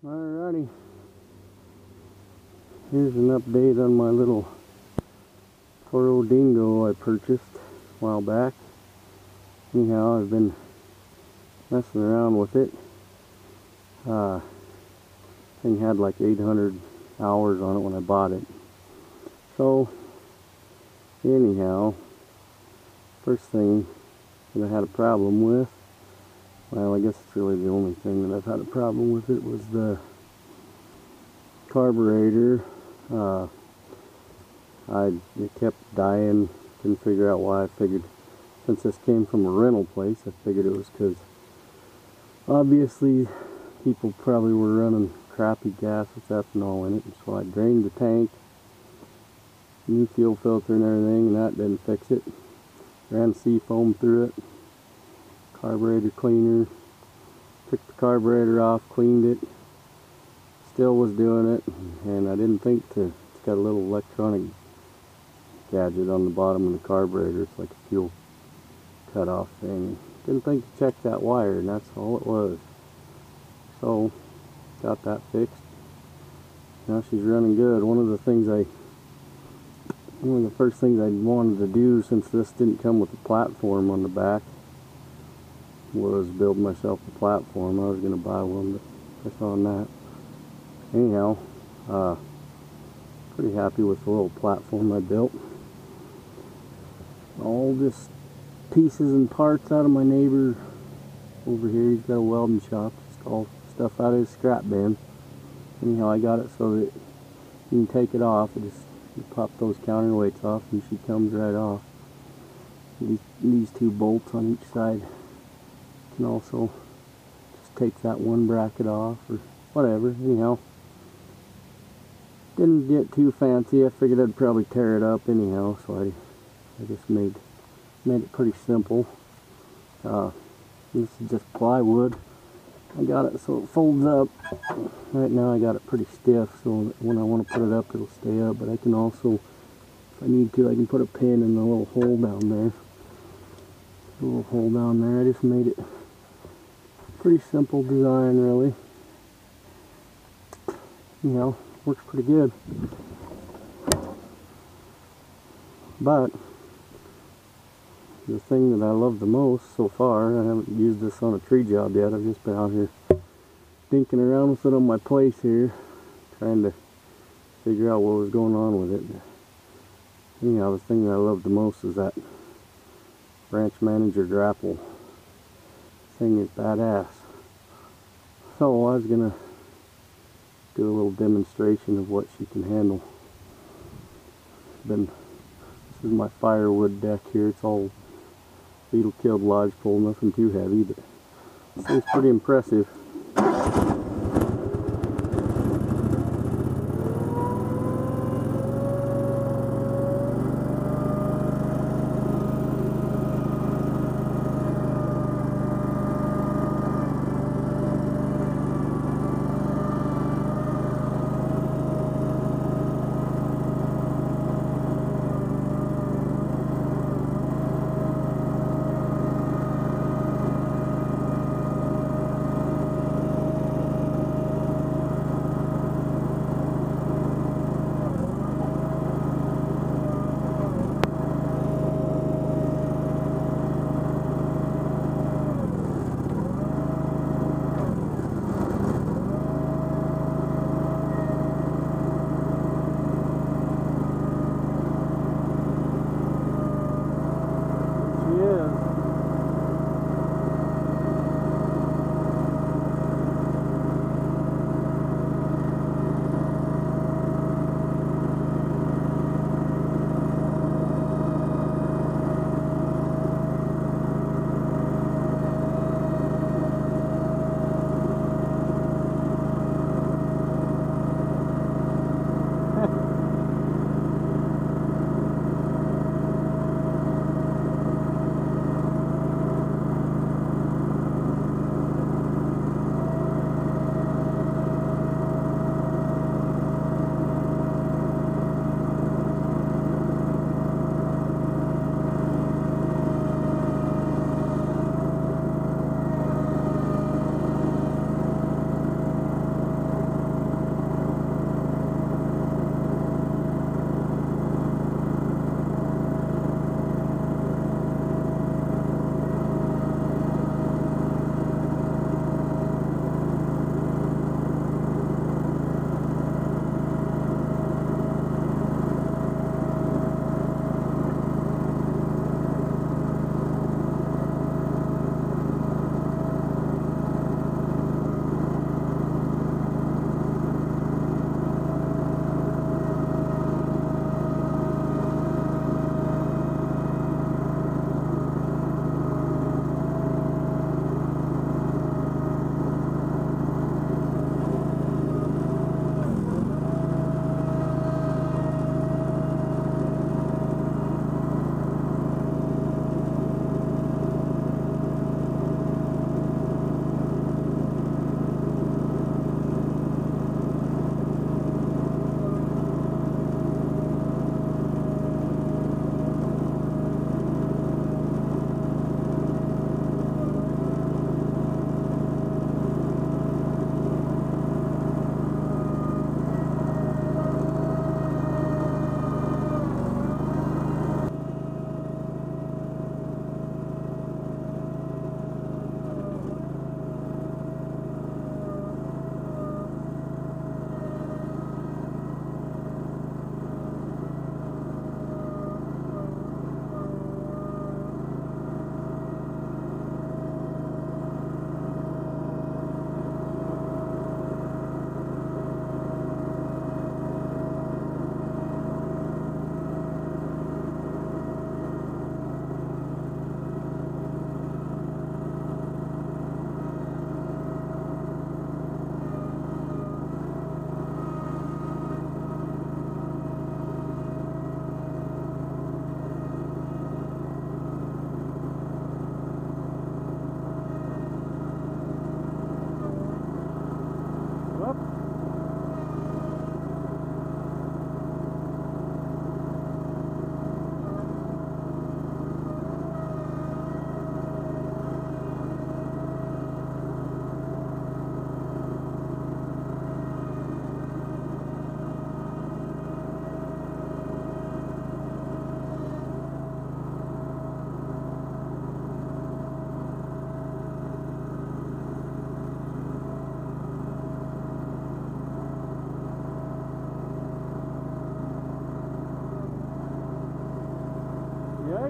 Alrighty, here's an update on my little Toro Dingo I purchased a while back. Anyhow, I've been messing around with it. Thing had like 800 hours on it when I bought it. So, anyhow, first thing that I had a problem with, well, I guess it's really the only thing that I've had a problem with it, was the carburetor. It kept dying, couldn't figure out why. I figured since this came from a rental place, I figured it was because obviously people probably were running crappy gas with ethanol in it, and so I drained the tank, new fuel filter and everything, and that didn't fix it. Ran sea foam through it, carburetor cleaner, took the carburetor off, cleaned it, still was doing it, and I didn't think to, it's got a little electronic gadget on the bottom of the carburetor. It's like a fuel cutoff thing. Didn't think to check that wire, and that's all it was. So got that fixed. Now she's running good. One of the first things I wanted to do, since this didn't come with a platform on the back, was build myself a platform. I was going to buy one, but I saw on that. Anyhow, pretty happy with the little platform I built. All just pieces and parts out of my neighbor over here. He's got a welding shop. Just all stuff out of his scrap bin. Anyhow, I got it so that you can take it off. You pop those counterweights off and she comes right off. These two bolts on each side. You can also just take that one bracket off or whatever. Anyhow, didn't get too fancy. I figured I'd probably tear it up anyhow, so I just made it pretty simple. This is just plywood. I got it so it folds up. Right now I got it pretty stiff, so that when I want to put it up, it'll stay up. But I can also, if I need to, I can put a pin in the little hole down there. The little hole down there. I just made it pretty simple design, really. You know, works pretty good. But the thing that I love the most so far, I haven't used this on a tree job yet. I've just been out here dinking around with it on my place here, trying to figure out what was going on with it. Anyhow, the thing that I love the most is that Branch Manager Grapple. Thing is badass. So I was gonna do a little demonstration of what she can handle. This is my firewood deck here. It's all beetle-killed lodgepole, nothing too heavy, but this thing's pretty impressive.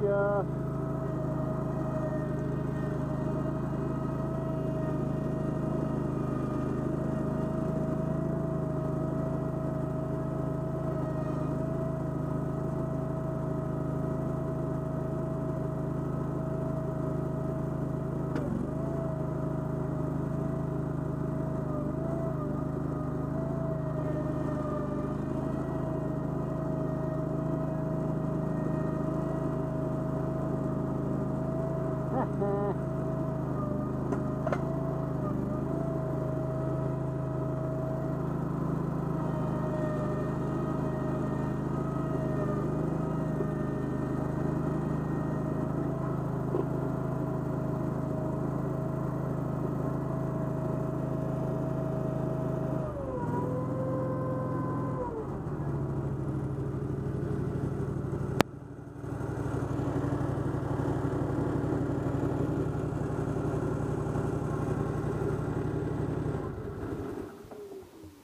ya.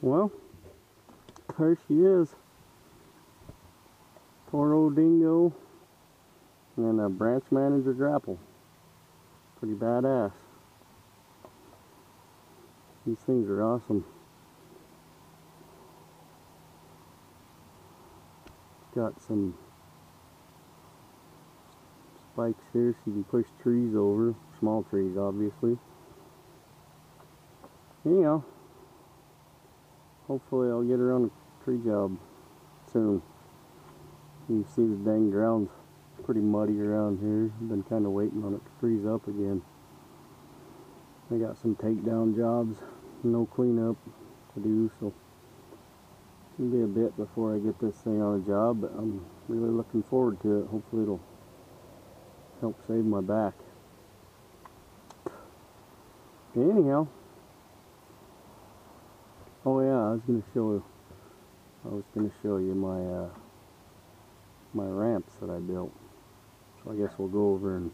Well, there she is. Toro Dingo and a Branch Manager Grapple. Pretty badass. These things are awesome. Got some spikes here so you can push trees over. Small trees, obviously. Anyhow, hopefully I'll get her on a tree job soon. You can see the dang ground's pretty muddy around here. I've been kind of waiting on it to freeze up again. I got some takedown jobs, no cleanup to do, so it'll be a bit before I get this thing on a job, but I'm really looking forward to it. Hopefully it'll help save my back. Anyhow, oh yeah, I was gonna show you my my ramps that I built. So I guess we'll go over and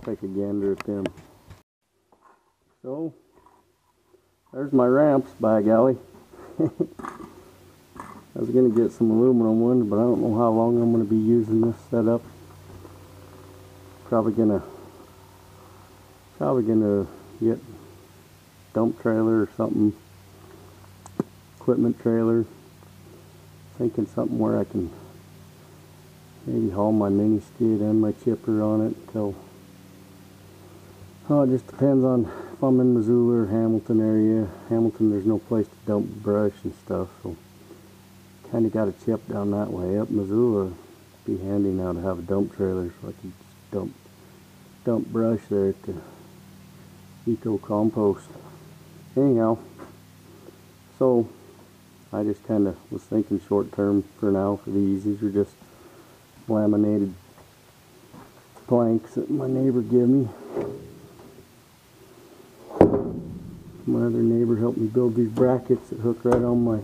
take a gander at them. So there's my ramps, by golly. I was gonna get some aluminum ones, but I don't know how long I'm gonna be using this setup. Probably gonna get dump trailer or something. Equipment trailer. Thinking something where I can maybe haul my mini skid and my chipper on it until, oh, it just depends on if I'm in Missoula or Hamilton area. Hamilton, there's no place to dump brush and stuff, so kind of got a chip down that way. Up Missoula, it'd be handy now to have a dump trailer so I can just dump brush there at the eco compost. Anyhow, so I just kind of was thinking short term for now for these. These are just laminated planks that my neighbor gave me. My other neighbor helped me build these brackets that hook right on my,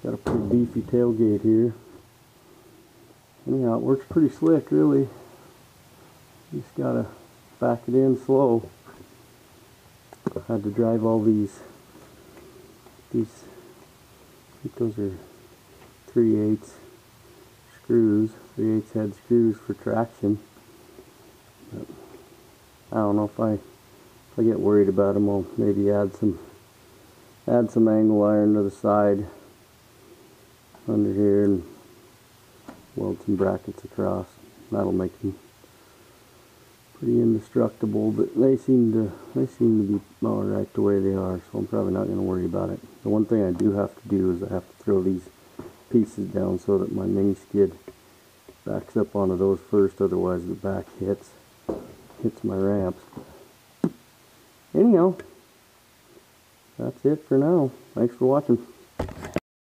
got a pretty beefy tailgate here. Anyhow, it works pretty slick, really. You just gotta back it in slow. I had to drive all these, I think those are 3/8 screws, 3/8 head screws for traction. But I don't know if I get worried about them, I'll maybe add some angle iron to the side under here and weld some brackets across. That'll make them pretty indestructible, but they seem to be all right the way they are, so I'm probably not going to worry about it. The one thing I do have to do is I have to throw these pieces down so that my mini skid backs up onto those first, otherwise the back hits my ramps. Anyhow, that's it for now. Thanks for watching.